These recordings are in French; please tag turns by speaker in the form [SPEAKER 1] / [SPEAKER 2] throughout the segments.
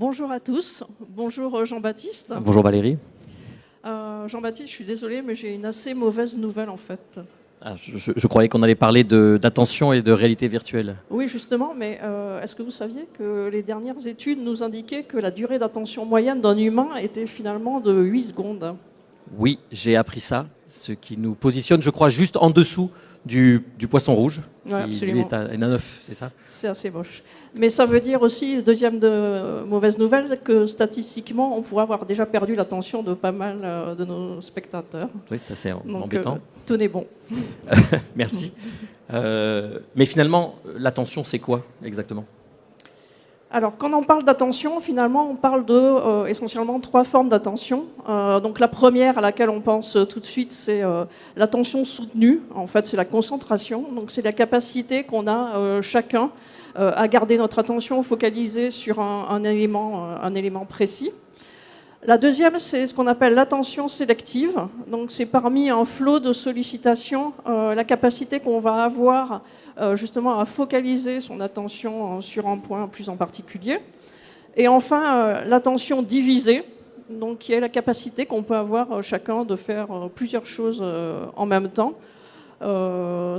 [SPEAKER 1] Bonjour à tous. Bonjour Jean-Baptiste.
[SPEAKER 2] Bonjour Valérie.
[SPEAKER 1] Jean-Baptiste, je suis désolée, mais j'ai une assez mauvaise nouvelle en fait.
[SPEAKER 2] Je croyais qu'on allait parler d'attention et de réalité virtuelle.
[SPEAKER 1] Oui, justement, mais est-ce que vous saviez que les dernières études nous indiquaient que la durée d'attention moyenne d'un humain était finalement de 8 secondes?
[SPEAKER 2] Oui, j'ai appris ça, ce qui nous positionne, je crois, juste en dessous du poisson rouge,
[SPEAKER 1] Ouais,
[SPEAKER 2] qui lui est à 9, c'est ça?
[SPEAKER 1] C'est assez moche. Mais ça veut dire aussi, deuxième mauvaise nouvelle, que statistiquement, on pourrait avoir déjà perdu l'attention de pas mal de nos spectateurs.
[SPEAKER 2] Oui, c'est assez
[SPEAKER 1] Donc,
[SPEAKER 2] embêtant.
[SPEAKER 1] Tenez bon.
[SPEAKER 2] Merci. Mais finalement, l'attention, c'est quoi exactement?
[SPEAKER 1] Alors, quand on parle d'attention, finalement, on parle de essentiellement 3 formes d'attention. Donc, la première à laquelle on pense tout de suite, c'est l'attention soutenue. En fait, c'est la concentration. Donc, c'est la capacité qu'on a chacun à garder notre attention focalisée sur un élément précis. La deuxième, c'est ce qu'on appelle l'attention sélective. Donc, c'est parmi un flot de sollicitations, la capacité qu'on va avoir justement à focaliser son attention sur un point plus en particulier. Et enfin, l'attention divisée, donc, qui est la capacité qu'on peut avoir chacun de faire plusieurs choses en même temps.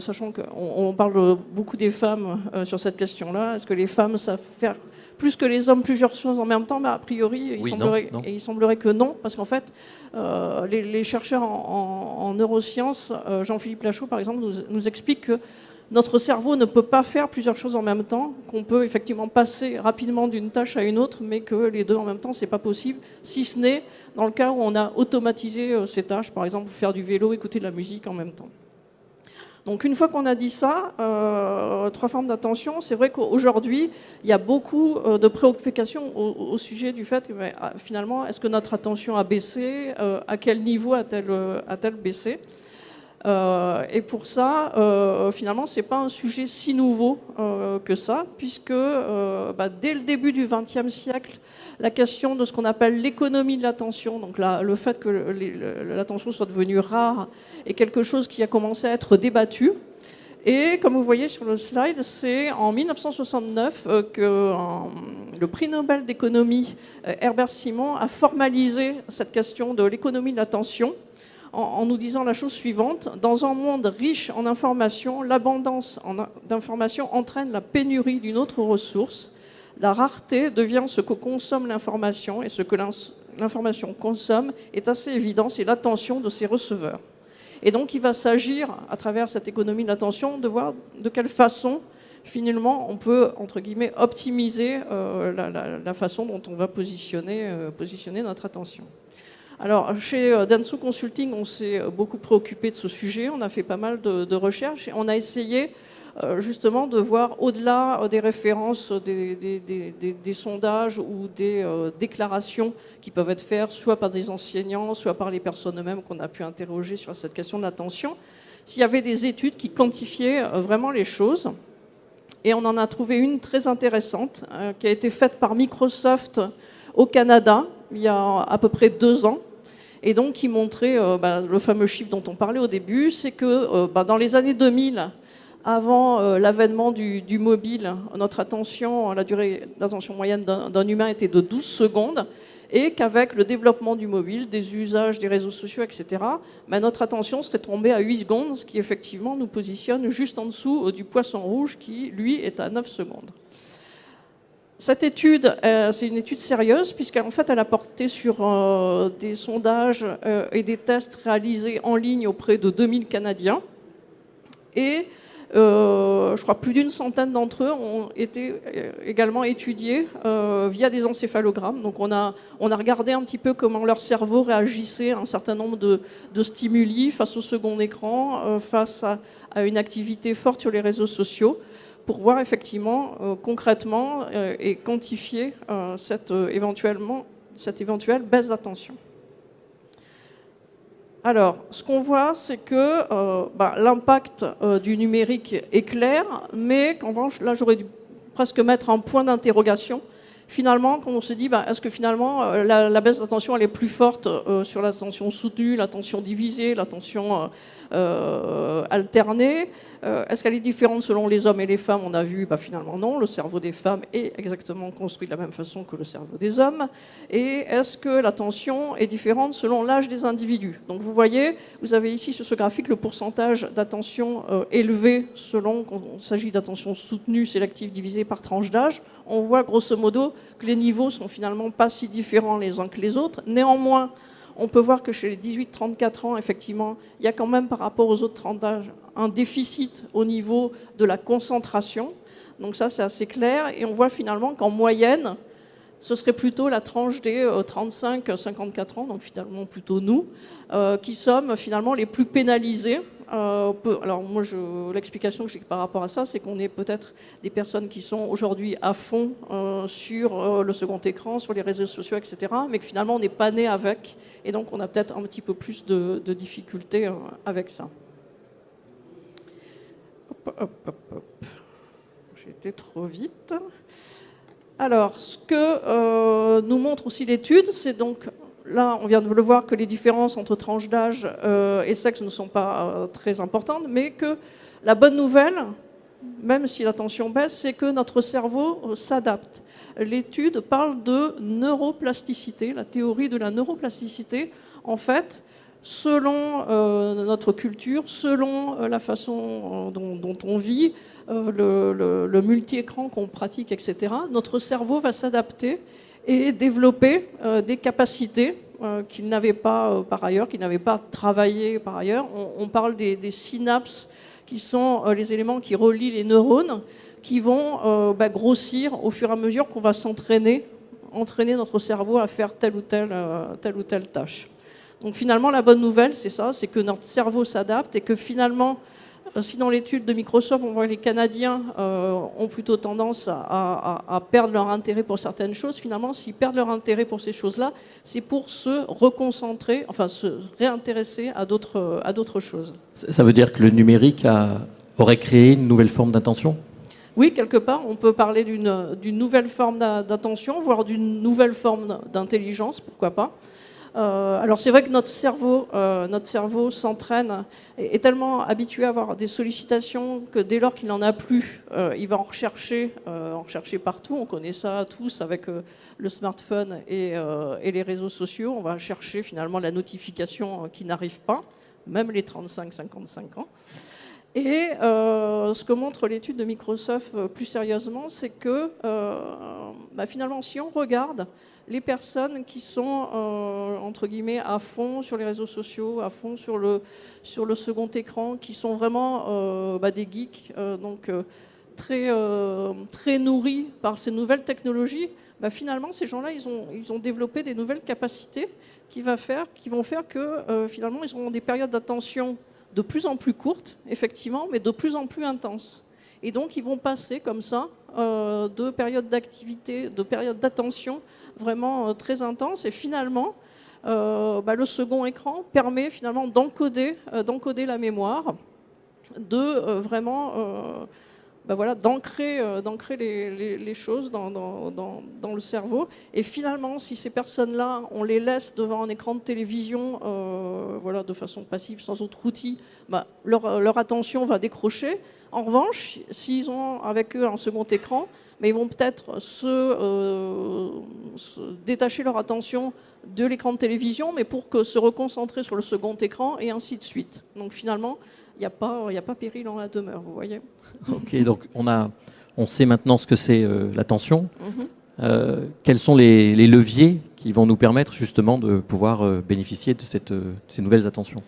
[SPEAKER 1] Sachant qu'on parle beaucoup des femmes sur cette question-là. Est-ce que les femmes savent faire plus que les hommes plusieurs choses en même temps? A priori, il semblerait que non, parce qu'en fait, les chercheurs en neurosciences, Jean-Philippe Lachaud par exemple, nous explique que notre cerveau ne peut pas faire plusieurs choses en même temps, qu'on peut effectivement passer rapidement d'une tâche à une autre, mais que les deux en même temps, c'est pas possible, si ce n'est dans le cas où on a automatisé ces tâches, par exemple faire du vélo, écouter de la musique en même temps. Donc une fois qu'on a dit ça, 3 formes d'attention, c'est vrai qu'aujourd'hui, il y a beaucoup de préoccupations au sujet du fait que finalement, est-ce que notre attention a baissé? À quel niveau a-t-elle baissé? Et pour ça, finalement, ce n'est pas un sujet si nouveau que ça, puisque dès le début du XXe siècle, la question de ce qu'on appelle l'économie de l'attention, donc le fait que l'attention soit devenue rare, est quelque chose qui a commencé à être débattu. Et comme vous voyez sur le slide, c'est en 1969 que le prix Nobel d'économie, Herbert Simon, a formalisé cette question de l'économie de l'attention en nous disant la chose suivante: dans un monde riche en informations, l'abondance d'informations entraîne la pénurie d'une autre ressource. La rareté devient ce que consomme l'information, et ce que l'information consomme est assez évident, c'est l'attention de ses receveurs. Et donc il va s'agir, à travers cette économie de l'attention, de voir de quelle façon, finalement, on peut, entre guillemets, optimiser la façon dont on va positionner notre attention. Alors, chez Dentsu Consulting, on s'est beaucoup préoccupé de ce sujet, on a fait pas mal de recherches, et on a essayé justement de voir au-delà des références, des sondages ou des déclarations qui peuvent être faites soit par des enseignants, soit par les personnes eux-mêmes qu'on a pu interroger sur cette question de l'attention, s'il y avait des études qui quantifiaient vraiment les choses. Et on en a trouvé une très intéressante qui a été faite par Microsoft au Canada il y a à peu près 2 ans. Et donc qui montrait le fameux chiffre dont on parlait au début, c'est que dans les années 2000, avant l'avènement du mobile, la durée d'attention moyenne d'un humain était de 12 secondes, et qu'avec le développement du mobile, des usages, des réseaux sociaux, etc., notre attention serait tombée à 8 secondes, ce qui effectivement nous positionne juste en dessous du poisson rouge qui, lui, est à 9 secondes. Cette étude, c'est une étude sérieuse, puisqu'en fait, elle a porté sur des sondages et des tests réalisés en ligne auprès de 2000 Canadiens. Et je crois plus d'une centaine d'entre eux ont été également étudiés via des encéphalogrammes. Donc on a regardé un petit peu comment leur cerveau réagissait à un certain nombre de stimuli face au second écran, face à une activité forte sur les réseaux sociaux, pour voir effectivement concrètement et quantifier cette éventuelle baisse d'attention. Alors, ce qu'on voit, c'est que l'impact du numérique est clair, mais qu'en revanche, là, j'aurais dû presque mettre un point d'interrogation. Finalement, quand on se dit, est-ce que finalement, la baisse d'attention, elle est plus forte sur l'attention soutenue, l'attention divisée, l'attention alternée. Est-ce qu'elle est différente selon les hommes et les femmes? On a vu, finalement non, le cerveau des femmes est exactement construit de la même façon que le cerveau des hommes. Et est-ce que l'attention est différente selon l'âge des individus? Donc vous voyez, vous avez ici sur ce graphique le pourcentage d'attention élevé selon qu'il s'agit d'attention soutenue sélective divisée par tranche d'âge. On voit grosso modo que les niveaux sont finalement pas si différents les uns que les autres. Néanmoins, on peut voir que chez les 18-34 ans, effectivement, il y a quand même par rapport aux autres tranches d'âge un déficit au niveau de la concentration. Donc ça, c'est assez clair. Et on voit finalement qu'en moyenne, ce serait plutôt la tranche des 35-54 ans, donc finalement plutôt nous, qui sommes finalement les plus pénalisés. Alors moi, l'explication que j'ai par rapport à ça, c'est qu'on est peut-être des personnes qui sont aujourd'hui à fond sur le second écran, sur les réseaux sociaux, etc., mais que finalement on n'est pas né avec, et donc on a peut-être un petit peu plus de difficultés avec ça. J'ai été trop vite. Alors, ce que nous montre aussi l'étude, c'est donc, là, on vient de le voir, que les différences entre tranches d'âge et sexe ne sont pas très importantes, mais que la bonne nouvelle, même si l'attention baisse, c'est que notre cerveau s'adapte. L'étude parle de neuroplasticité, la théorie de la neuroplasticité. En fait, selon notre culture, selon la façon dont on vit, le multi-écran qu'on pratique, etc., notre cerveau va s'adapter et développer des capacités qu'il n'avait pas par ailleurs, qu'il n'avait pas travaillé par ailleurs. On parle des synapses, qui sont les éléments qui relient les neurones, qui vont grossir au fur et à mesure qu'on va entraîner notre cerveau à faire telle ou telle tâche. Donc finalement, la bonne nouvelle, c'est ça, c'est que notre cerveau s'adapte et que finalement, si dans l'étude de Microsoft, on voit que les Canadiens ont plutôt tendance à perdre leur intérêt pour certaines choses, finalement, s'ils perdent leur intérêt pour ces choses-là, c'est pour se reconcentrer, enfin se réintéresser à d'autres choses.
[SPEAKER 2] Ça veut dire que le numérique aurait créé une nouvelle forme d'attention ?
[SPEAKER 1] Oui, quelque part, on peut parler d'une nouvelle forme d'attention, voire d'une nouvelle forme d'intelligence, pourquoi pas. Alors c'est vrai que notre cerveau s'entraîne, est tellement habitué à avoir des sollicitations que dès lors qu'il n'en a plus, il va en rechercher partout. On connaît ça tous avec le smartphone et les réseaux sociaux. On va chercher finalement la notification qui n'arrive pas, même les 35-55 ans. Et ce que montre l'étude de Microsoft plus sérieusement, c'est que finalement, si on regarde les personnes qui sont, entre guillemets, à fond sur les réseaux sociaux, à fond sur le second écran, qui sont vraiment des geeks, très nourris par ces nouvelles technologies, finalement, ces gens-là, ils ont développé des nouvelles capacités qui vont faire que, finalement, ils auront des périodes d'attention de plus en plus courtes, effectivement, mais de plus en plus intenses. Et donc, ils vont passer comme ça de périodes d'activité, de périodes d'attention vraiment très intenses. Et finalement, le second écran permet finalement d'encoder la mémoire, de vraiment d'ancrer les choses dans le cerveau. Et finalement, si ces personnes-là, on les laisse devant un écran de télévision de façon passive, sans autre outil, leur attention va décrocher. En revanche, s'ils ont avec eux un second écran, mais ils vont peut-être se détacher leur attention de l'écran de télévision, mais pour se reconcentrer sur le second écran, et ainsi de suite. Donc finalement, il n'y a pas péril en la demeure, vous voyez.
[SPEAKER 2] Ok, donc on sait maintenant ce que c'est l'attention. Quels sont les leviers qui vont nous permettre justement de pouvoir bénéficier de ces nouvelles attentions ?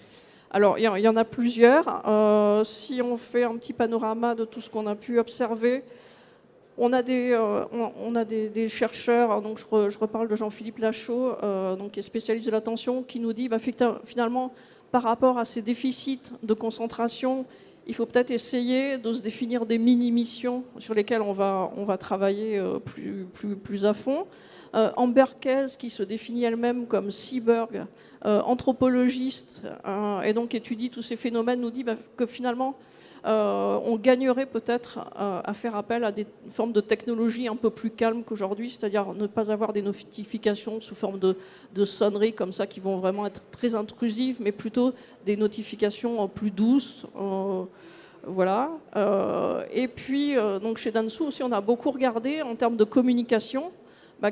[SPEAKER 2] Alors, il
[SPEAKER 1] y en a plusieurs. Si on fait un petit panorama de tout ce qu'on a pu observer, on a des chercheurs, donc je reparle de Jean-Philippe Lachaud, qui est spécialiste de l'attention, qui nous dit finalement, par rapport à ces déficits de concentration, il faut peut-être essayer de se définir des mini-missions sur lesquelles on va travailler plus à fond. Amber Case, qui se définit elle-même comme cyborg, anthropologiste, et donc étudie tous ces phénomènes, nous dit que finalement, on gagnerait peut-être à faire appel à des formes de technologie un peu plus calmes qu'aujourd'hui, c'est-à-dire ne pas avoir des notifications sous forme de sonneries comme ça qui vont vraiment être très intrusives, mais plutôt des notifications plus douces. Voilà. Et puis, donc chez Dansu aussi, on a beaucoup regardé en termes de communication.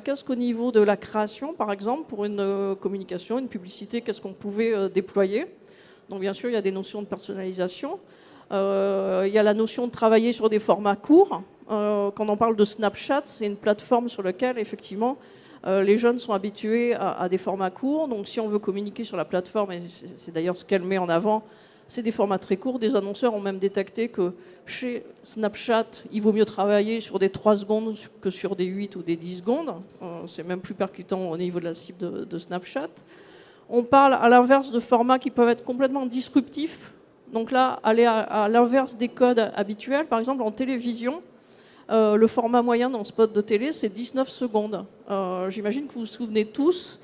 [SPEAKER 1] Qu'est-ce qu'au niveau de la création, par exemple, pour une communication, une publicité, qu'est-ce qu'on pouvait déployer? Donc bien sûr, il y a des notions de personnalisation. Il y a la notion de travailler sur des formats courts. Quand on parle de Snapchat, c'est une plateforme sur laquelle, effectivement, les jeunes sont habitués à des formats courts. Donc si on veut communiquer sur la plateforme, et c'est d'ailleurs ce qu'elle met en avant, c'est des formats très courts. Des annonceurs ont même détecté que chez Snapchat, il vaut mieux travailler sur des 3 secondes que sur des 8 ou des 10 secondes. C'est même plus percutant au niveau de la cible de Snapchat. On parle à l'inverse de formats qui peuvent être complètement disruptifs. Donc là, aller à l'inverse des codes habituels. Par exemple, en télévision, le format moyen dans spot de télé, c'est 19 secondes. J'imagine que vous vous souvenez tous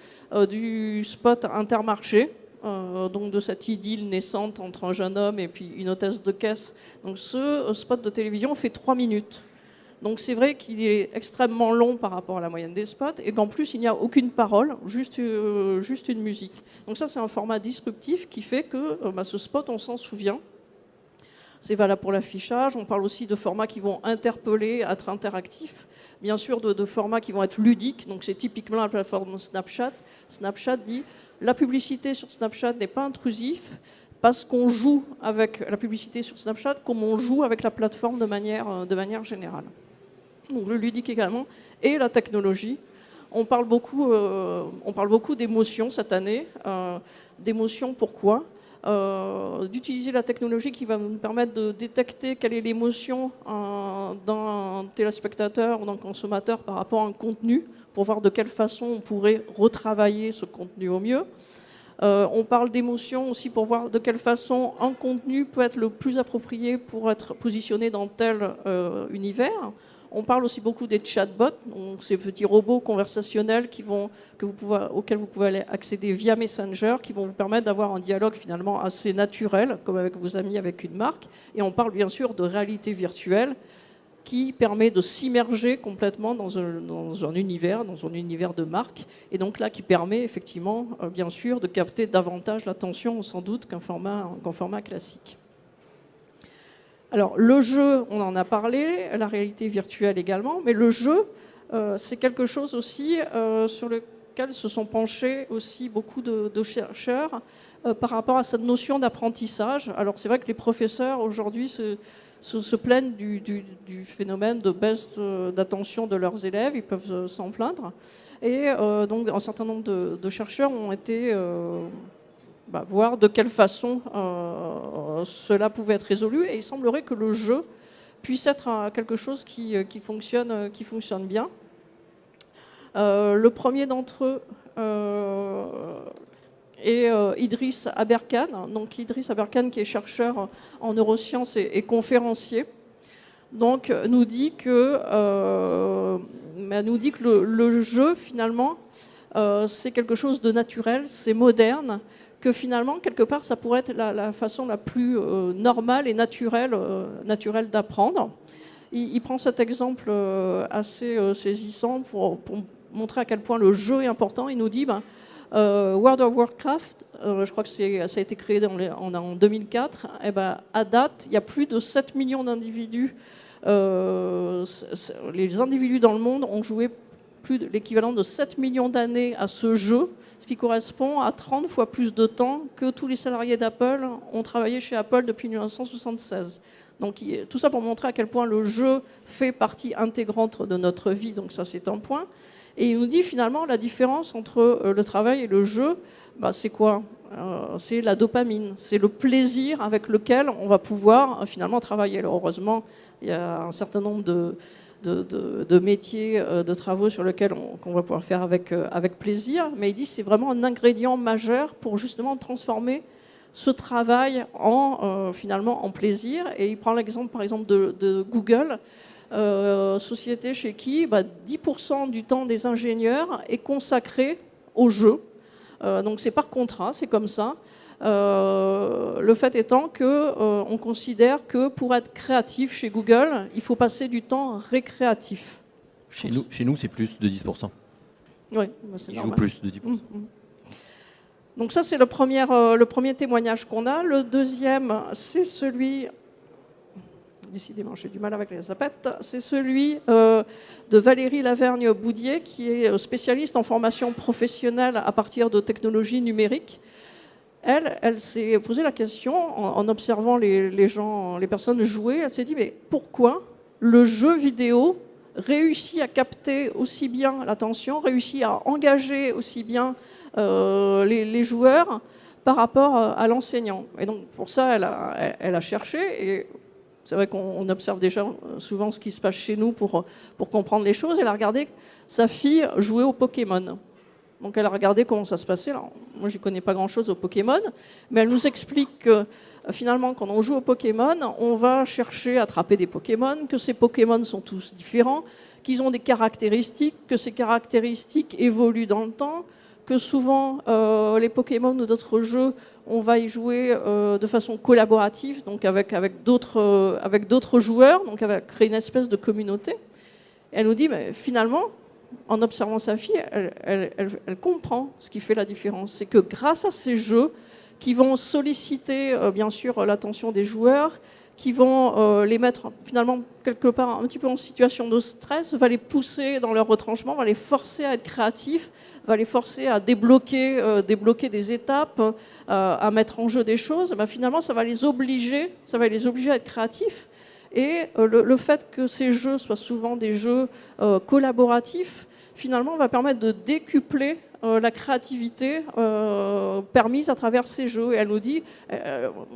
[SPEAKER 1] du spot Intermarché. Donc de cette idylle naissante entre un jeune homme et puis une hôtesse de caisse. Donc ce spot de télévision fait 3 minutes. Donc c'est vrai qu'il est extrêmement long par rapport à la moyenne des spots et qu'en plus il n'y a aucune parole, juste une musique. Donc ça c'est un format disruptif qui fait que ce spot on s'en souvient. C'est valable pour l'affichage. On parle aussi de formats qui vont interpeller, être interactifs. Bien sûr de formats qui vont être ludiques. Donc c'est typiquement la plateforme Snapchat. Snapchat dit la publicité sur Snapchat n'est pas intrusive parce qu'on joue avec la publicité sur Snapchat comme on joue avec la plateforme de manière générale. Donc le ludique également et la technologie. On parle beaucoup d'émotions cette année. D'émotions, pourquoi ? D'utiliser la technologie qui va nous permettre de détecter quelle est l'émotion d'un téléspectateur ou d'un consommateur par rapport à un contenu pour voir de quelle façon on pourrait retravailler ce contenu au mieux. On parle d'émotion aussi pour voir de quelle façon un contenu peut être le plus approprié pour être positionné dans tel univers. On parle aussi beaucoup des chatbots, donc ces petits robots conversationnels auxquels vous pouvez aller accéder via Messenger, qui vont vous permettre d'avoir un dialogue finalement assez naturel, comme avec vos amis avec une marque. Et on parle bien sûr de réalité virtuelle, qui permet de s'immerger complètement dans un univers de marque, et donc là qui permet effectivement, bien sûr, de capter davantage l'attention, sans doute, qu'un format classique. Alors le jeu, on en a parlé, la réalité virtuelle également, mais le jeu, c'est quelque chose aussi sur lequel se sont penchés aussi beaucoup de chercheurs par rapport à cette notion d'apprentissage. Alors c'est vrai que les professeurs aujourd'hui se plaignent du phénomène de baisse d'attention de leurs élèves, ils peuvent s'en plaindre. Et donc un certain nombre de chercheurs ont été voir de quelle façon cela pouvait être résolu. Et il semblerait que le jeu puisse être quelque chose qui fonctionne bien. Le premier d'entre eux est Idriss Aberkan. Donc Idriss Aberkan, qui est chercheur en neurosciences et conférencier, donc nous dit que le jeu finalement c'est quelque chose de naturel, c'est moderne, que finalement quelque part ça pourrait être la façon la plus normale et naturelle d'apprendre. Il prend cet exemple assez saisissant pour montrer à quel point le jeu est important. Il nous dit World of Warcraft, je crois que ça a été créé en 2004, à date, il y a plus de 7 millions d'individus. Les individus dans le monde ont joué plus de l'équivalent de 7 millions d'années à ce jeu, ce qui correspond à 30 fois plus de temps que tous les salariés d'Apple ont travaillé chez Apple depuis 1976. Donc tout ça pour montrer à quel point le jeu fait partie intégrante de notre vie, donc ça c'est un point. Et il nous dit finalement la différence entre le travail et le jeu, c'est quoi ? C'est la dopamine, c'est le plaisir avec lequel on va pouvoir finalement travailler. Alors heureusement, il y a un certain nombre de métiers, de travaux sur lesquels qu'on va pouvoir faire avec plaisir, mais il dit que c'est vraiment un ingrédient majeur pour justement transformer ce travail finalement en plaisir. Et il prend l'exemple par exemple de Google. société chez qui 10% du temps des ingénieurs est consacré au jeu. Donc c'est par contrat, c'est comme ça. Le fait étant qu'on considère que pour être créatif chez Google, il faut passer du temps récréatif.
[SPEAKER 2] Chez nous c'est plus de 10%.
[SPEAKER 1] Oui, c'est
[SPEAKER 2] Ils
[SPEAKER 1] normal.
[SPEAKER 2] jouent plus de 10%.
[SPEAKER 1] Donc ça, c'est le premier témoignage qu'on a. Le deuxième, c'est celui... Décidément, j'ai du mal avec les zapettes. C'est celui de Valérie Lavergne-Boudier, qui est spécialiste en formation professionnelle à partir de technologies numériques. Elle s'est posé la question, en observant les personnes jouer, elle s'est dit, mais pourquoi le jeu vidéo réussit à capter aussi bien l'attention, réussit à engager aussi bien les joueurs par rapport à l'enseignant. Et donc pour ça, elle a cherché, et c'est vrai qu'on observe déjà souvent ce qui se passe chez nous pour comprendre les choses. Elle a regardé sa fille jouer au Pokémon. Donc elle a regardé comment ça se passait. Alors, moi, je n'y connais pas grand-chose au Pokémon, mais elle nous explique que finalement, quand on joue au Pokémon, on va chercher à attraper des Pokémon, que ces Pokémon sont tous différents, qu'ils ont des caractéristiques, que ces caractéristiques évoluent dans le temps, que souvent, les Pokémon ou d'autres jeux, on va y jouer de façon collaborative, donc avec d'autres joueurs, donc avec créer une espèce de communauté. Et elle nous dit, mais finalement, en observant sa fille, elle comprend ce qui fait la différence. C'est que grâce à ces jeux qui vont solliciter, bien sûr, l'attention des joueurs, qui vont les mettre finalement quelque part un petit peu en situation de stress, va les pousser dans leur retranchement, va les forcer à être créatifs, va les forcer à débloquer des étapes, à mettre en jeu des choses. Finalement, ça va les obliger à être créatifs. Et le fait que ces jeux soient souvent des jeux collaboratifs, finalement, va permettre de décupler la créativité permise à travers ces jeux. Et elle nous dit,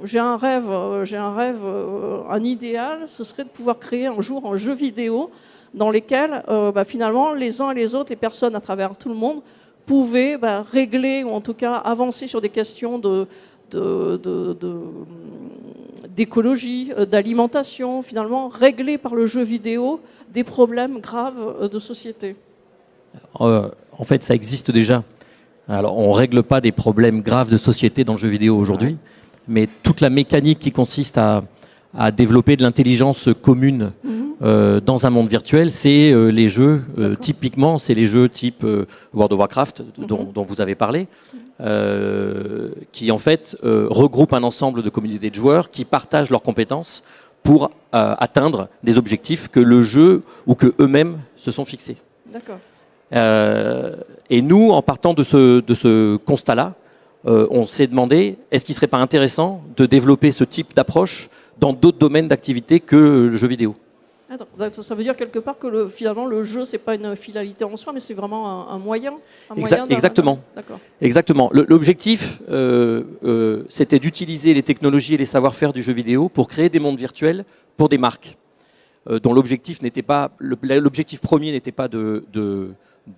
[SPEAKER 1] j'ai un rêve, un idéal, ce serait de pouvoir créer un jour un jeu vidéo dans lesquels, finalement, les uns et les autres, les personnes à travers tout le monde, pouvaient régler, ou en tout cas avancer sur des questions d'écologie, d'alimentation, finalement, régler par le jeu vidéo des problèmes graves de société.
[SPEAKER 2] En fait, ça existe déjà. Alors, on ne règle pas des problèmes graves de société dans le jeu vidéo aujourd'hui, mais toute la mécanique qui consiste à développer de l'intelligence commune dans un monde virtuel, c'est les jeux, typiquement, c'est les jeux type World of Warcraft, dont vous avez parlé, qui en fait regroupent un ensemble de communautés de joueurs qui partagent leurs compétences pour atteindre des objectifs que le jeu ou que eux-mêmes se sont fixés.
[SPEAKER 1] D'accord.
[SPEAKER 2] Et nous, en partant de ce constat-là, on s'est demandé, est-ce qu'il ne serait pas intéressant de développer ce type d'approche dans d'autres domaines d'activité que le jeu vidéo?
[SPEAKER 1] Ça veut dire quelque part que finalement le jeu, c'est pas une finalité en soi, mais c'est vraiment un moyen.
[SPEAKER 2] Exactement.
[SPEAKER 1] D'accord.
[SPEAKER 2] Exactement. L'objectif, c'était d'utiliser les technologies et les savoir-faire du jeu vidéo pour créer des mondes virtuels pour des marques, dont l'objectif premier n'était pas de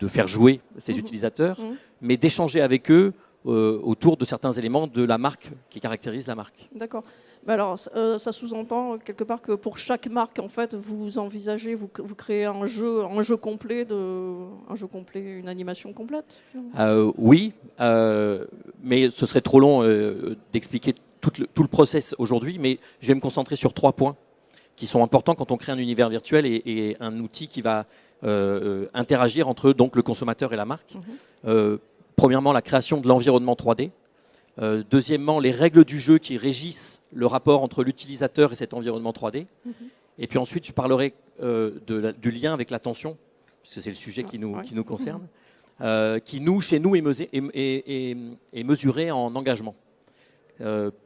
[SPEAKER 2] faire jouer ces utilisateurs, mais d'échanger avec eux autour de certains éléments de la marque qui caractérise la marque.
[SPEAKER 1] D'accord. Alors, ça sous-entend quelque part que pour chaque marque, en fait, vous envisagez, vous créez un jeu complet, une animation complète.
[SPEAKER 2] Oui, mais ce serait trop long d'expliquer tout le process aujourd'hui, mais je vais me concentrer sur 3 points qui sont importants quand on crée un univers virtuel et un outil qui va interagir entre donc le consommateur et la marque. Premièrement, la création de l'environnement 3D. Deuxièmement, les règles du jeu qui régissent le rapport entre l'utilisateur et cet environnement 3D. Et puis ensuite, je parlerai du lien avec l'attention, puisque c'est le sujet qui nous concerne, qui chez nous est mesuré en engagement.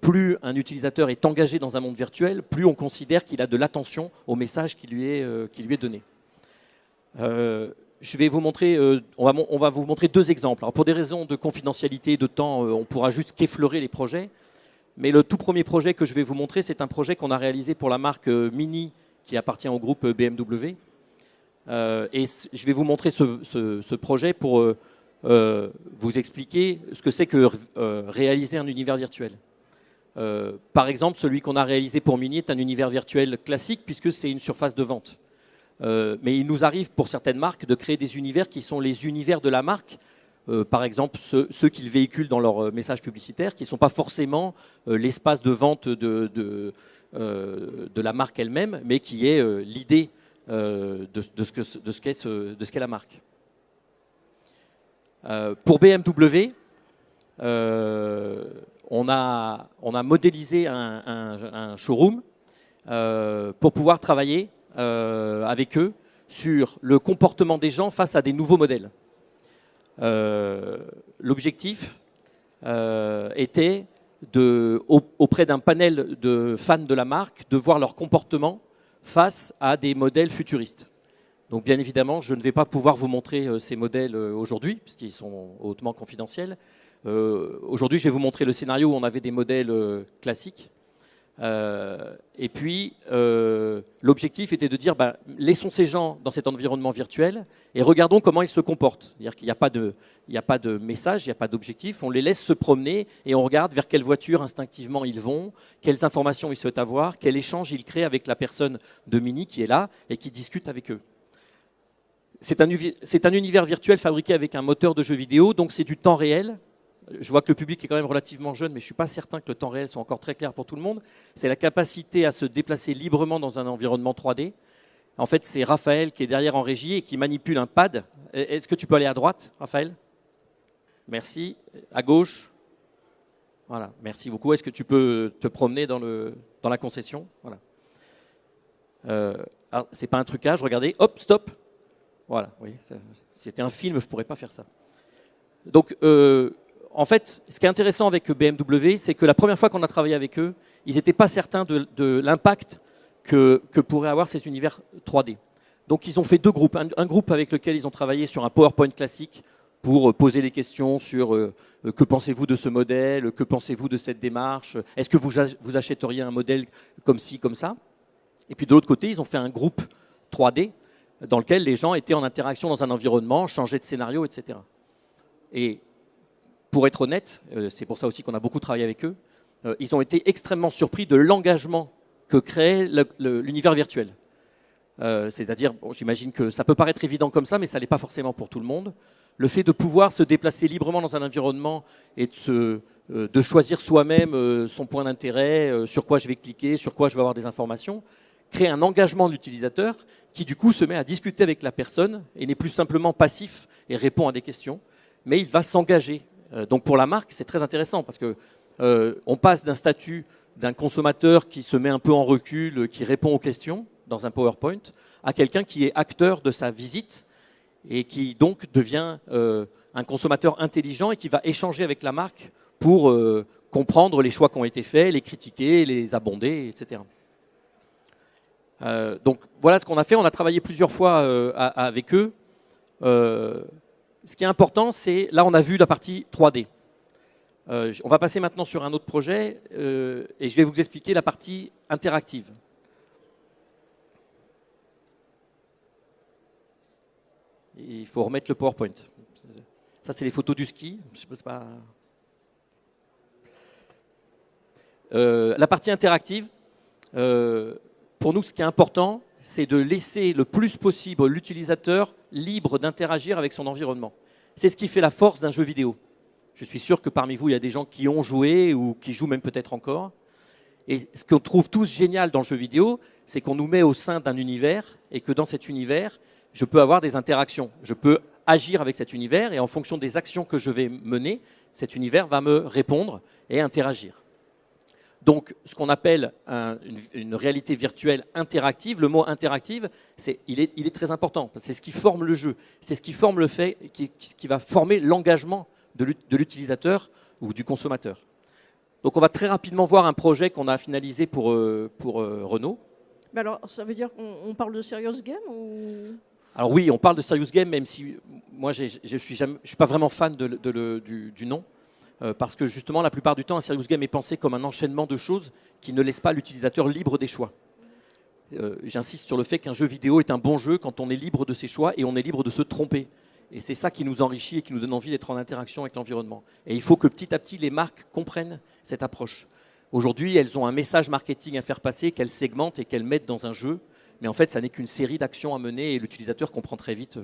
[SPEAKER 2] Plus un utilisateur est engagé dans un monde virtuel, plus on considère qu'il a de l'attention au message qui lui est donné. Je vais vous montrer, on va vous montrer 2 exemples. Alors pour des raisons de confidentialité et de temps, on pourra juste qu'effleurer les projets. Mais le tout premier projet que je vais vous montrer, c'est un projet qu'on a réalisé pour la marque Mini, qui appartient au groupe BMW. Et je vais vous montrer ce projet pour vous expliquer ce que c'est que réaliser un univers virtuel. Par exemple, celui qu'on a réalisé pour Mini est un univers virtuel classique, puisque c'est une surface de vente. Mais il nous arrive pour certaines marques de créer des univers qui sont les univers de la marque. Par exemple, ceux qu'ils véhiculent dans leurs messages publicitaires, qui ne sont pas forcément l'espace de vente de la marque elle-même, mais qui est l'idée de ce qu'est la marque. Pour BMW, on a modélisé un showroom pour pouvoir travailler avec eux sur le comportement des gens face à des nouveaux modèles. L'objectif était auprès d'un panel de fans de la marque de voir leur comportement face à des modèles futuristes. Donc bien évidemment, je ne vais pas pouvoir vous montrer ces modèles aujourd'hui, puisqu'ils sont hautement confidentiels. Aujourd'hui, je vais vous montrer le scénario où on avait des modèles classiques. Et puis, l'objectif était de dire, laissons ces gens dans cet environnement virtuel et regardons comment ils se comportent. C'est-à-dire qu'il n'y a pas de message, il n'y a pas d'objectif. On les laisse se promener et on regarde vers quelle voiture instinctivement ils vont, quelles informations ils souhaitent avoir, quel échange ils créent avec la personne de Mini qui est là et qui discute avec eux. C'est un univers virtuel fabriqué avec un moteur de jeu vidéo, donc c'est du temps réel. Je vois que le public est quand même relativement jeune, mais je ne suis pas certain que le temps réel soit encore très clair pour tout le monde. C'est la capacité à se déplacer librement dans un environnement 3D. En fait, c'est Raphaël qui est derrière en régie et qui manipule un pad. Est-ce que tu peux aller à droite, Raphaël? Merci. À gauche? Voilà, merci beaucoup. Est-ce que tu peux te promener dans la concession? Voilà. C'est pas un trucage, regardez. Hop, stop. Voilà, oui. Si c'était un film, je ne pourrais pas faire ça. Donc, en fait, ce qui est intéressant avec BMW, c'est que la première fois qu'on a travaillé avec eux, ils n'étaient pas certains de l'impact que pourraient avoir ces univers 3D. Donc ils ont fait deux groupes. Un groupe avec lequel ils ont travaillé sur un PowerPoint classique pour poser des questions sur que pensez-vous de ce modèle, que pensez-vous de cette démarche, est-ce que vous achèteriez un modèle comme ci, comme ça. Et puis de l'autre côté, ils ont fait un groupe 3D dans lequel les gens étaient en interaction dans un environnement, changeaient de scénario, etc. Et pour être honnête, c'est pour ça aussi qu'on a beaucoup travaillé avec eux, ils ont été extrêmement surpris de l'engagement que créait l'univers virtuel. C'est-à-dire, bon, j'imagine que ça peut paraître évident comme ça, mais ça n'est pas forcément pour tout le monde. Le fait de pouvoir se déplacer librement dans un environnement et de choisir soi-même son point d'intérêt, sur quoi je vais cliquer, sur quoi je vais avoir des informations, crée un engagement de l'utilisateur qui du coup se met à discuter avec la personne et n'est plus simplement passif et répond à des questions, mais il va s'engager. Donc pour la marque, c'est très intéressant parce que on passe d'un statut d'un consommateur qui se met un peu en recul, qui répond aux questions dans un PowerPoint, à quelqu'un qui est acteur de sa visite et qui donc devient un consommateur intelligent et qui va échanger avec la marque pour comprendre les choix qui ont été faits, les critiquer, les abonder, etc. Donc voilà ce qu'on a fait. On a travaillé plusieurs fois avec eux. Ce qui est important, c'est, là on a vu la partie 3D. On va passer maintenant sur un autre projet et je vais vous expliquer la partie interactive. Il faut remettre le PowerPoint. Ça, c'est les photos du ski. Je sais pas. La partie interactive, pour nous, ce qui est important, c'est de laisser le plus possible l'utilisateur libre d'interagir avec son environnement. C'est ce qui fait la force d'un jeu vidéo. Je suis sûr que parmi vous, il y a des gens qui ont joué ou qui jouent même peut-être encore. Et ce qu'on trouve tous génial dans le jeu vidéo, c'est qu'on nous met au sein d'un univers et que dans cet univers, je peux avoir des interactions. Je peux agir avec cet univers et en fonction des actions que je vais mener, cet univers va me répondre et interagir. Donc, ce qu'on appelle une réalité virtuelle interactive, le mot interactive, il est très important. C'est ce qui forme le jeu. C'est ce qui forme le fait, qui va former l'engagement de l'utilisateur ou du consommateur. Donc, on va très rapidement voir un projet qu'on a finalisé pour Renault.
[SPEAKER 1] Mais alors, ça veut dire qu'on parle de serious game ou...
[SPEAKER 2] Alors oui, on parle de serious game, même si moi, je ne suis pas vraiment fan du nom. Parce que justement, la plupart du temps, un serious game est pensé comme un enchaînement de choses qui ne laisse pas l'utilisateur libre des choix. J'insiste sur le fait qu'un jeu vidéo est un bon jeu quand on est libre de ses choix et on est libre de se tromper. Et c'est ça qui nous enrichit et qui nous donne envie d'être en interaction avec l'environnement. Et il faut que petit à petit, les marques comprennent cette approche. Aujourd'hui, elles ont un message marketing à faire passer, qu'elles segmentent et qu'elles mettent dans un jeu. mais en fait, ça n'est qu'une série d'actions à mener et l'utilisateur comprend très vite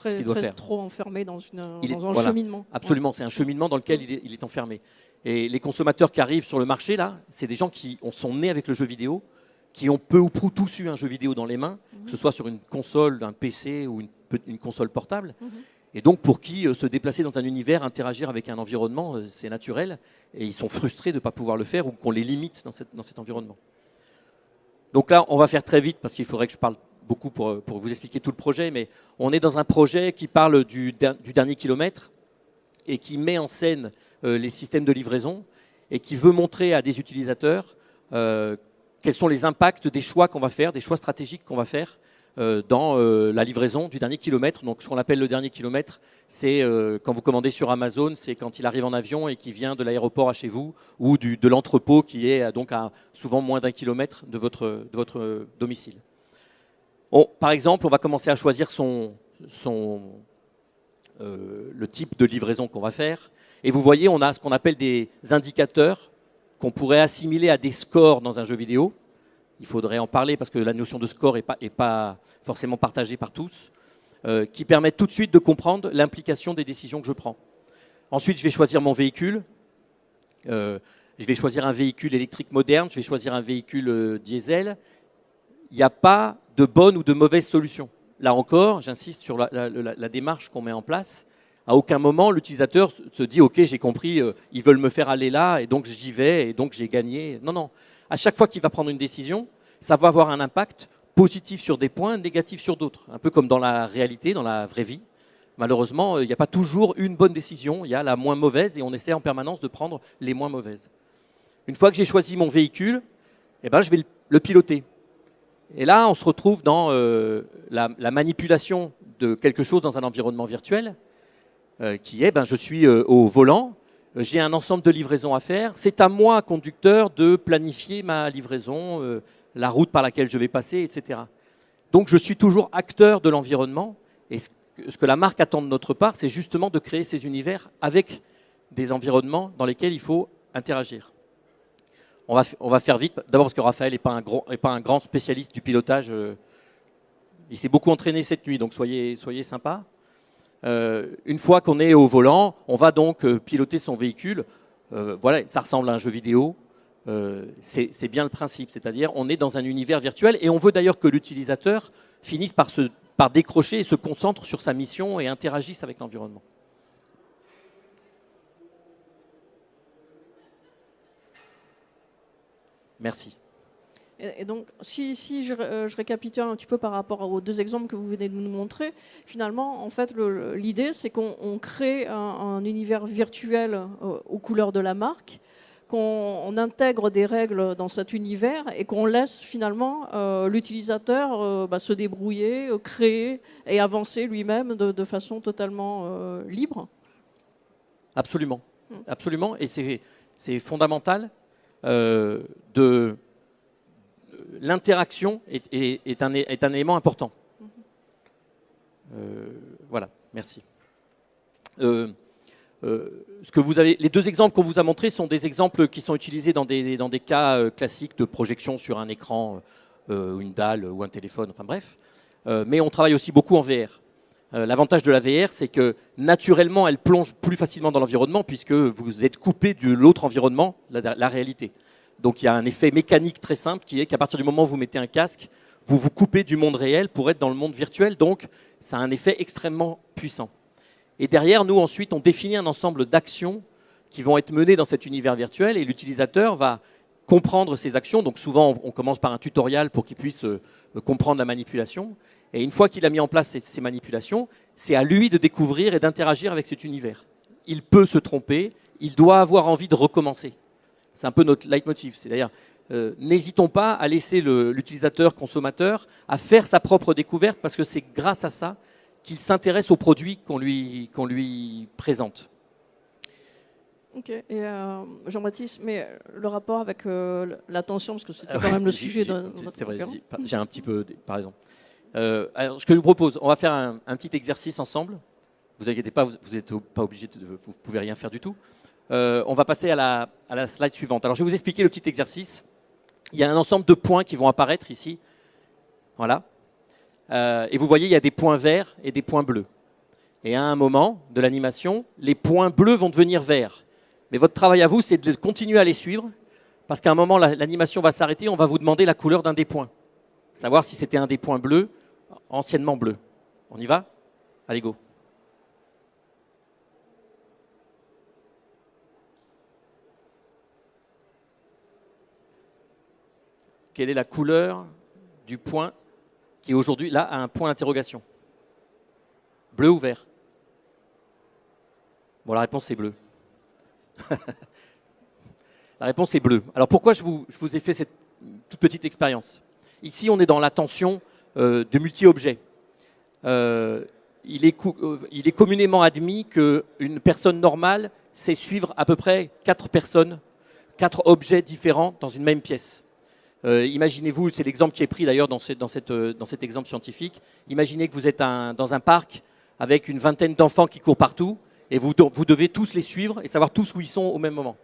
[SPEAKER 2] ce qu'il doit faire.
[SPEAKER 1] Trop enfermé dans un
[SPEAKER 2] voilà,
[SPEAKER 1] cheminement.
[SPEAKER 2] Absolument, c'est un cheminement dans lequel il est enfermé. Et les consommateurs qui arrivent sur le marché, là, c'est des gens qui sont nés avec le jeu vidéo, qui ont peu ou prou tous eu un jeu vidéo dans les mains, que ce soit sur une console, un PC ou une console portable. Et donc, pour qui se déplacer dans un univers, interagir avec un environnement, c'est naturel. Et ils sont frustrés de ne pas pouvoir le faire ou qu'on les limite dans cet environnement. Donc là, on va faire très vite parce qu'il faudrait que je parle beaucoup pour vous expliquer tout le projet. Mais on est dans un projet qui parle du dernier kilomètre et qui met en scène les systèmes de livraison et qui veut montrer à des utilisateurs quels sont les impacts des choix qu'on va faire, des choix stratégiques qu'on va faire dans la livraison du dernier kilomètre. Donc ce qu'on appelle le dernier kilomètre, c'est quand vous commandez sur Amazon, c'est quand il arrive en avion et qu'il vient de l'aéroport à chez vous ou de l'entrepôt qui est donc à souvent moins d'1 kilomètre de votre domicile. Par exemple, on va commencer à choisir le type de livraison qu'on va faire. Et vous voyez, on a ce qu'on appelle des indicateurs qu'on pourrait assimiler à des scores dans un jeu vidéo. Il faudrait en parler parce que la notion de score n'est pas forcément partagée par tous, qui permettent tout de suite de comprendre l'implication des décisions que je prends. Ensuite, je vais choisir mon véhicule. Je vais choisir un véhicule électrique moderne, je vais choisir un véhicule diesel. Il n'y a pas de bonne ou de mauvaise solution. Là encore, j'insiste sur la démarche qu'on met en place. À aucun moment, l'utilisateur se dit « Ok, j'ai compris, ils veulent me faire aller là, et donc j'y vais, et donc j'ai gagné. » Non, non. À chaque fois qu'il va prendre une décision, ça va avoir un impact positif sur des points, négatif sur d'autres. Un peu comme dans la réalité, dans la vraie vie. Malheureusement, il n'y a pas toujours une bonne décision. Il y a la moins mauvaise, et on essaie en permanence de prendre les moins mauvaises. Une fois que j'ai choisi mon véhicule, eh ben, je vais le piloter. Et là, on se retrouve dans la manipulation de quelque chose dans un environnement virtuel, qui est, je suis au volant, j'ai un ensemble de livraisons à faire, c'est à moi, conducteur, de planifier ma livraison, la route par laquelle je vais passer, etc. Donc je suis toujours acteur de l'environnement, et ce que la marque attend de notre part, c'est justement de créer ces univers avec des environnements dans lesquels il faut interagir. On va faire vite, d'abord parce que Raphaël n'est pas un grand spécialiste du pilotage. Il s'est beaucoup entraîné cette nuit, donc soyez sympa. Une fois qu'on est au volant, on va donc piloter son véhicule. Voilà, ça ressemble à un jeu vidéo. C'est bien le principe, c'est-à-dire on est dans un univers virtuel et on veut d'ailleurs que l'utilisateur finisse par décrocher et se concentre sur sa mission et interagisse avec l'environnement. Merci.
[SPEAKER 1] Et donc, si je récapitule un petit peu par rapport aux deux exemples que vous venez de nous montrer, finalement, en fait, l'idée, c'est qu'on crée un univers virtuel aux couleurs de la marque, qu'on intègre des règles dans cet univers et qu'on laisse finalement l'utilisateur se débrouiller, créer et avancer lui-même de façon totalement libre.
[SPEAKER 2] Absolument. Absolument. Et c'est fondamental. L'interaction est un élément important. Voilà, merci. Les deux exemples qu'on vous a montrés sont des exemples qui sont utilisés dans des cas classiques de projection sur un écran, une dalle ou un téléphone, enfin bref. Mais on travaille aussi beaucoup en VR. L'avantage de la VR, c'est que naturellement, elle plonge plus facilement dans l'environnement puisque vous êtes coupé de l'autre environnement, la réalité. Donc il y a un effet mécanique très simple qui est qu'à partir du moment où vous mettez un casque, vous vous coupez du monde réel pour être dans le monde virtuel. Donc ça a un effet extrêmement puissant. Et derrière, nous ensuite, on définit un ensemble d'actions qui vont être menées dans cet univers virtuel et l'utilisateur va comprendre ces actions. Donc souvent, on commence par un tutoriel pour qu'il puisse comprendre la manipulation. Et une fois qu'il a mis en place ces manipulations, c'est à lui de découvrir et d'interagir avec cet univers. Il peut se tromper, il doit avoir envie de recommencer. C'est un peu notre leitmotiv. C'est-à-dire, n'hésitons pas à laisser l'utilisateur consommateur à faire sa propre découverte parce que c'est grâce à ça qu'il s'intéresse aux produits qu'on lui présente.
[SPEAKER 1] Ok. Et Jean-Baptiste, mais le rapport avec l'attention, parce que c'était quand même le sujet de notre conférence.
[SPEAKER 2] J'ai un petit peu, par exemple. Alors, ce que je vous propose, on va faire un petit exercice ensemble. Vous inquiétez pas, vous n'êtes pas obligé, vous ne pouvez rien faire du tout. On va passer à la slide suivante. Alors, je vais vous expliquer le petit exercice. Il y a un ensemble de points qui vont apparaître ici. Voilà. Et vous voyez, il y a des points verts et des points bleus. Et à un moment de l'animation, les points bleus vont devenir verts. Mais votre travail à vous, c'est de continuer à les suivre, parce qu'à un moment, l'animation va s'arrêter, on va vous demander la couleur d'un des points. Savoir si c'était un des points bleus, anciennement bleu. On y va? Allez, go. Quelle est la couleur du point qui aujourd'hui, là, a un point d'interrogation? Bleu ou vert? Bon, la réponse c'est bleu. La réponse est bleue. Alors pourquoi je vous ai fait cette toute petite expérience? Ici, on est dans l'attention de multi-objets. Il est communément admis qu'une personne normale sait suivre à peu près 4 personnes, 4 objets différents dans une même pièce. Imaginez-vous, c'est l'exemple qui est pris d'ailleurs dans cet exemple scientifique. Imaginez que vous êtes dans un parc avec une vingtaine d'enfants qui courent partout et vous devez tous les suivre et savoir tous où ils sont au même moment.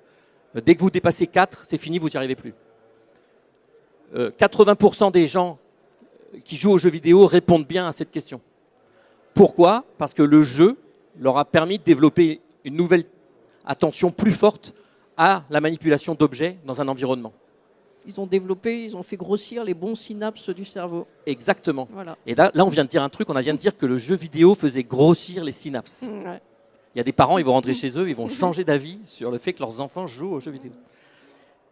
[SPEAKER 2] Dès que vous dépassez 4, c'est fini, vous n'y arrivez plus. 80% des gens qui jouent aux jeux vidéo répondent bien à cette question. Pourquoi? Parce que le jeu leur a permis de développer une nouvelle attention plus forte à la manipulation d'objets dans un environnement.
[SPEAKER 1] Ils ont fait grossir les bons synapses du cerveau.
[SPEAKER 2] Exactement.
[SPEAKER 1] Voilà.
[SPEAKER 2] Et là, on vient de dire un truc, on vient de dire que le jeu vidéo faisait grossir les synapses.
[SPEAKER 1] Ouais.
[SPEAKER 2] Il y a des parents, ils vont rentrer chez eux, ils vont changer d'avis sur le fait que leurs enfants jouent aux jeux vidéo.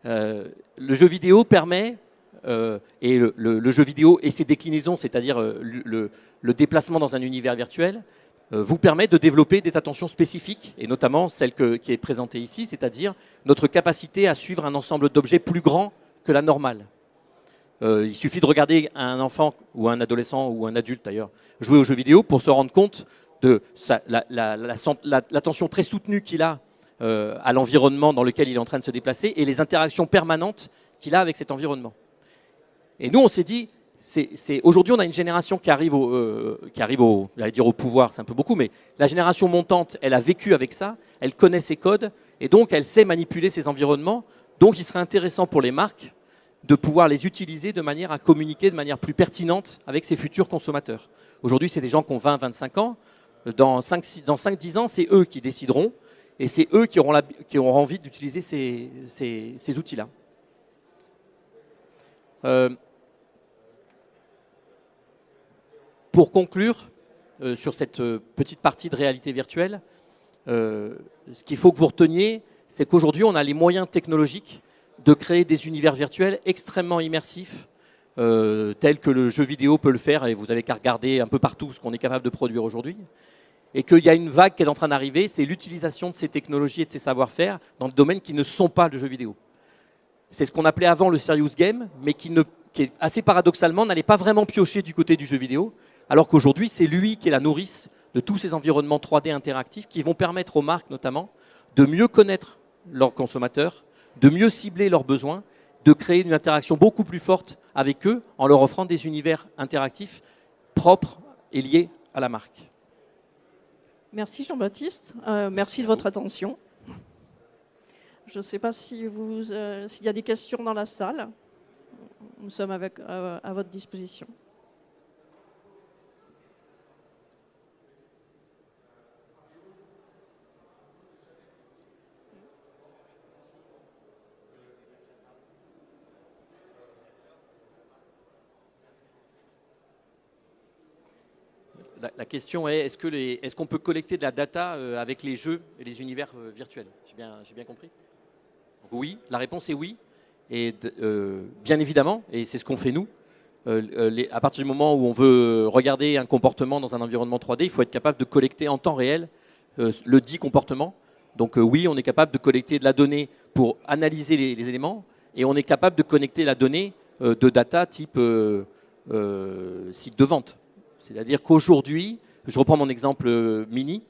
[SPEAKER 2] Le jeu vidéo permet, et le jeu vidéo et ses déclinaisons, c'est-à-dire le déplacement dans un univers virtuel, vous permet de développer des attentions spécifiques, et notamment celle qui est présentée ici, c'est-à-dire notre capacité à suivre un ensemble d'objets plus grand que la normale. Il suffit de regarder un enfant ou un adolescent ou un adulte d'ailleurs jouer aux jeux vidéo pour se rendre compte de l'attention très soutenue qu'il a à l'environnement dans lequel il est en train de se déplacer et les interactions permanentes qu'il a avec cet environnement. Et nous, on s'est dit, aujourd'hui, on a une génération qui arrive j'allais dire au pouvoir, c'est un peu beaucoup, mais la génération montante, elle a vécu avec ça, elle connaît ses codes, et donc elle sait manipuler ses environnements. Donc il serait intéressant pour les marques de pouvoir les utiliser de manière à communiquer de manière plus pertinente avec ses futurs consommateurs. Aujourd'hui, c'est des gens qui ont 20-25 ans. Dans 5-10 ans, c'est eux qui décideront, et c'est eux qui auront envie d'utiliser ces outils-là. Pour conclure sur cette petite partie de réalité virtuelle, ce qu'il faut que vous reteniez, c'est qu'aujourd'hui, on a les moyens technologiques de créer des univers virtuels extrêmement immersifs, tels que le jeu vidéo peut le faire, et vous avez qu'à regarder un peu partout ce qu'on est capable de produire aujourd'hui, et qu'il y a une vague qui est en train d'arriver, c'est l'utilisation de ces technologies et de ces savoir-faire dans des domaines qui ne sont pas le jeu vidéo. C'est ce qu'on appelait avant le serious game, mais qui est assez paradoxalement n'allait pas vraiment piocher du côté du jeu vidéo, alors qu'aujourd'hui, c'est lui qui est la nourrice de tous ces environnements 3D interactifs qui vont permettre aux marques notamment de mieux connaître leurs consommateurs, de mieux cibler leurs besoins, de créer une interaction beaucoup plus forte avec eux en leur offrant des univers interactifs propres et liés à la marque.
[SPEAKER 1] Merci Jean-Baptiste, merci de votre attention. Je ne sais pas s'il y a des questions dans la salle. Nous sommes à votre disposition.
[SPEAKER 2] La question est, est-ce qu'on peut collecter de la data avec les jeux et les univers virtuels? J'ai bien compris? Donc, oui, la réponse est oui. Et bien évidemment, et c'est ce qu'on fait nous, à partir du moment où on veut regarder un comportement dans un environnement 3D, il faut être capable de collecter en temps réel le dit comportement. Donc oui, on est capable de collecter de la donnée pour analyser les éléments, et on est capable de connecter la donnée de data type site de vente. C'est-à-dire qu'aujourd'hui, je reprends mon exemple mini,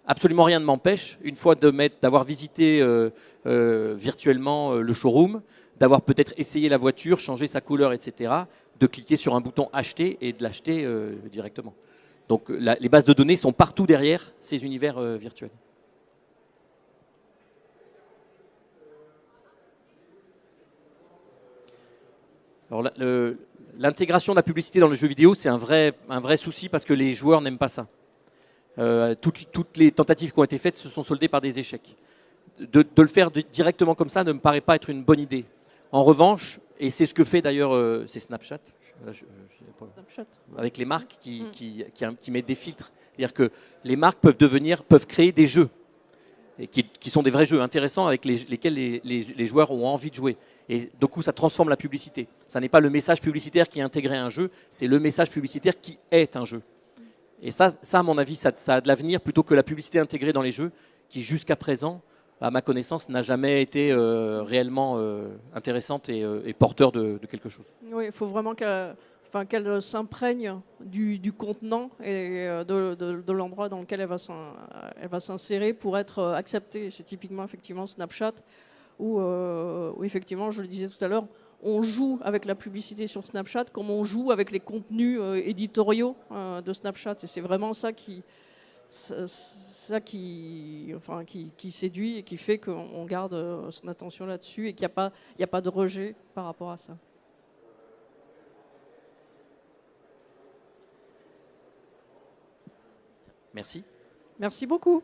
[SPEAKER 2] absolument rien ne m'empêche, une fois d'avoir visité virtuellement le showroom, d'avoir peut-être essayé la voiture, changé sa couleur, etc., de cliquer sur un bouton acheter et de l'acheter directement. Donc les bases de données sont partout derrière ces univers virtuels. Alors, l'intégration de la publicité dans le jeu vidéo, c'est un vrai souci parce que les joueurs n'aiment pas ça. Toutes les tentatives qui ont été faites se sont soldées par des échecs. De le faire directement comme ça ne me paraît pas être une bonne idée. En revanche, et c'est ce que fait d'ailleurs c'est Snapchat, avec les marques qui mettent des filtres. C'est-à-dire que les marques peuvent créer des jeux et qui sont des vrais jeux intéressants avec lesquels les joueurs ont envie de jouer. Et du coup, ça transforme la publicité. Ça n'est pas le message publicitaire qui est intégré à un jeu, c'est le message publicitaire qui est un jeu. Et ça à mon avis, ça a de l'avenir plutôt que la publicité intégrée dans les jeux qui, jusqu'à présent, à ma connaissance, n'a jamais été réellement intéressante et porteur de quelque chose.
[SPEAKER 1] Oui, il faut vraiment qu'elle s'imprègne du contenant et de l'endroit dans lequel elle va s'insérer pour être acceptée. C'est typiquement effectivement Snapchat où effectivement, je le disais tout à l'heure, on joue avec la publicité sur Snapchat comme on joue avec les contenus éditoriaux de Snapchat. Et c'est vraiment ça qui séduit et qui fait qu'on garde son attention là-dessus et qu'il n'y a pas de rejet par rapport à ça.
[SPEAKER 2] Merci.
[SPEAKER 1] Merci beaucoup.